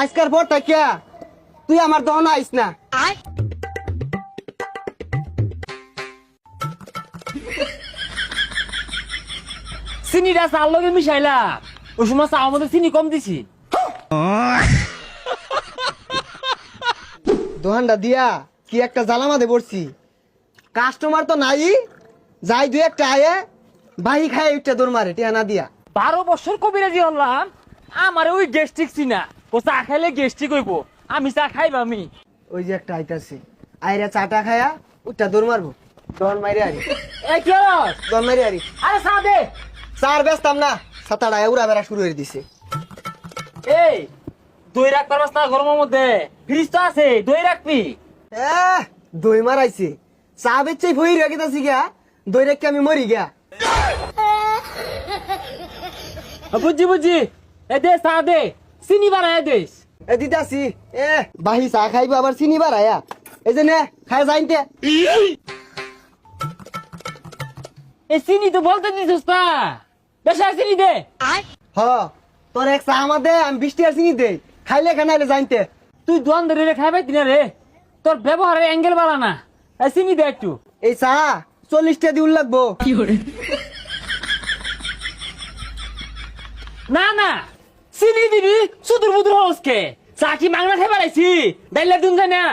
আজকার পর থেকে তুই আমার দহন আইস না। চিনিটা চার লগে মিশাইলা ওই সময় চা মধ্যে চিনি কম দিছি। দোহানটা দিয়া কি একটা জ্বালামাতে পড়ছি, কাস্টমার তো নাই, যাই দুই একটা আয়ে বাহি খায় একটা দৌড় মারে টিয়া না দিয়া। 12 বছর কবিরাজি হলাম, আমার ওই গ্যাস্ট্রিক চিনা, ও চা খাইলে গ্যাস্ট্রিক হইব, আমি চা খাইবা আমি। ওই যে একটা আইতাছে, আইরা চাটা খায়া ওটা দৌড় মারবো, দহন মাইরে আরি, এই কি হস? দহন মাইরে আরি। আরে চা দে। চার ব্যস্তাম না, সাতাটা উড়া বেড়া শুরু করে দিছে। এই দই রাখ পারবাস না গরমের মধ্যে? ফ্রিজ তো আছে, দই রাখবি। দই মারাইছে, চা বেচে ভই রেখে তাছি গা, দই রেখে আমি মরি গা। বুঝছি বুঝছি, এ দে চা দে, চিনি বানায় দেস। এ দিতাছি, বাহি চা খাইবো আবার চিনি বাড়ায়া, এই যে নে খাই যাইতে। এই চিনি তো বলতে দিছিস না, বেশা চিনি দে। হ তোর এক চা আমাদে, আমি 20 টাকার চিনি দেই, খাইলে খানাইলে জানতে। তুই দোয়ান ধরে খাইবে দিনা রে, তোর ব্যবহারের অ্যাঙ্গেল বাড়া না। এই চিনি দে একটু। এই চা 40 টাকা দিউল লাগবো। না না চিনি দিবি, সুদূর বুদুর হসকে চা কি মাংনা খাই বাড়াইছি, ডাইলা দুন যায় না।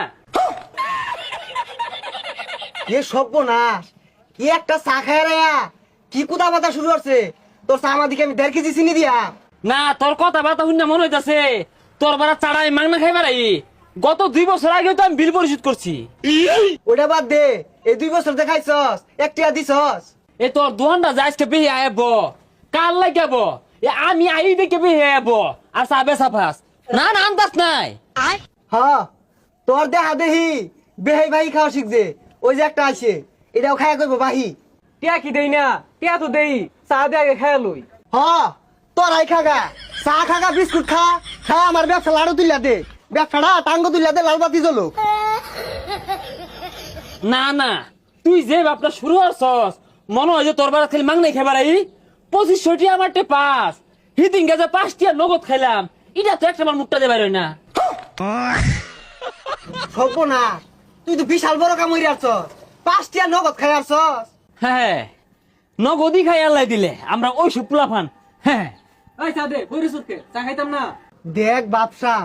এ সর্বনাশ, কি একটা চা খায় রে, কি কুদা বাতা শুরু করছে। তোর চা আমার দিকে আমি 1.5 কেজি চিনি দিয়া। না তোর কথা বার্তা শুনে মনে হইতাছে তোর বারা চাড়াই মাংনা খাই বাড়াই। গত 2 বছর আগে তো আমি বিল পরিশোধ করছি। ওটা বাদ দে, এই 2 বছর দেখাইছস, 1 টাকা দিছস। এ তোর দোহানটা যাইজকে বেহে আইব, কাল লাগাব, এ আমি আই দেখে বেহে আইব, আর চাবে সাফাস না না আন্দাজ নাই। হ তোর দেহা দেহি বেহাই ভাই খাওয়া শিখছে, ওই যে একটা আছে এটাও খায়া করবো বাহি। টিয়া কি দেই না, টিয়া তো দেই, চা দে আগে খাই লই। হ তোরাই খাগা, চা খাগা, বিস্কুট খা, খা আমার ব্যবসা লাড়ু তুলিয়া দে, ব্যবসাটা টাঙ্গ তুলিয়া দে, লাল বাতি জ্বলো। না না তুই যে বাপটা শুরু হচ্ছস, মনে হয় যে তোর বারা খালি মাংনাই খাইবার আই। 2500 টি আমার পাস, হিদিন গেছে 5 টিয়া নগদ খাইলাম, এটা তো একটা আমার মুখটা দেবার না। সর্বনাশ, তুই তো বিশাল বড় কাম হইরে আসছস, 5 টাকা নগদ খাই আসছস। হ্যাঁ নগদই খাই আল্লাহ দিলে, আমরা ওই সুপুলা ফান। হ্যাঁ ওই চা দে, পরিশোধকে চা খাইতাম না। দেখ বাপসা,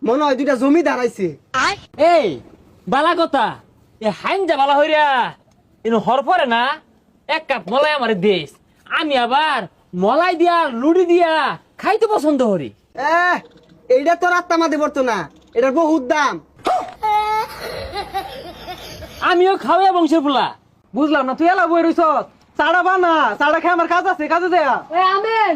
মনে হয় 2টা জমি দাঁড়াইছে। এই বালা কথা, এ হাইনজা বালা হইরা ইনো হর পরে না, 1 কাপ মলাই আমার দেশ, আমি আবার মলাই দিয়া লুড়ি দিয়া খাইতে পছন্দ করি। এইটা তোর আত্মা মাদে পড়তো না, এটার বহুত দাম। আমিও খাওয়া বংশের ফুলা। বুঝলাম না, তুই এলা বই রইছ, চাড়া বানা, চাড়া খাই আমার কাজ আছে, কাজে দেয়া। আমেন,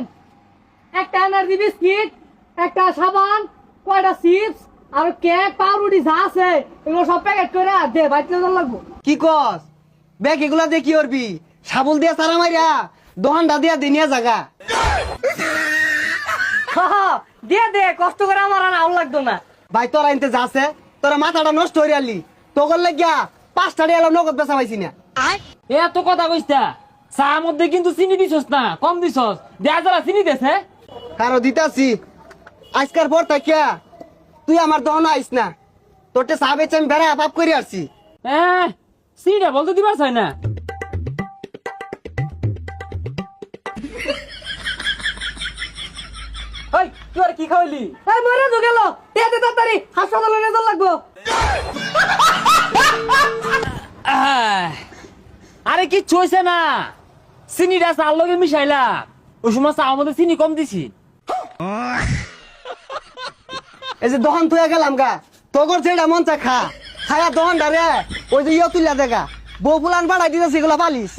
একটা এনার্জি বিস্কিট, একটা সাবান, কয়টা চিপস আর কেক, পাউরুটি যা আছে এগুলো সব প্যাকেট করে দে, বাইতে লাগবো। কি কস ব্যাগ এগুলা দিয়ে কি করবি? সাবল দিয়া সারা মাইরা দোহানটা দিয়া দিনিয়া জাগা। দিয়ে দে, কষ্ট করে আমার আর আউল লাগতো না। ভাই তোরা আনতে যাচ্ছে, তোরা মাথাটা নষ্ট হয়ে আলি, তোর লাগিয়া 5 টাকা এলাম নগদ বেচা পাইছি না। এত কথা কইস্তা, চা মধ্যে কিন্তু চিনি দিছস না, কম দিছস, দেয়া যারা চিনি দেছে। কারো দিতাছি, আজকার পর থাকিয়া তুই আমার দহন আইস না, তোরটে চা বেচে আমি বেড়া পাপ করে আসছি। চিনিটা বলতে দিবার চাই না। এই তুই আর কি খাওয়াইলি? এই মরে তো গেল, দে দে তাড়াতাড়ি, হাসপাতালে নিয়ে যাওয়া লাগবো। আরে কি চইছে না, চিনিটা চার লগে মিশাইলা, ওই সময় চা মধ্যে চিনি কম দিছি। এই যে দহন তুই গেলাম গা, তোর যেটা মন চা খা, খায়া দহনটা রে ওই যে তুলিয়া দেখা, বউ ফুলান বাড়াই দিতেছি এগুলা পালিস।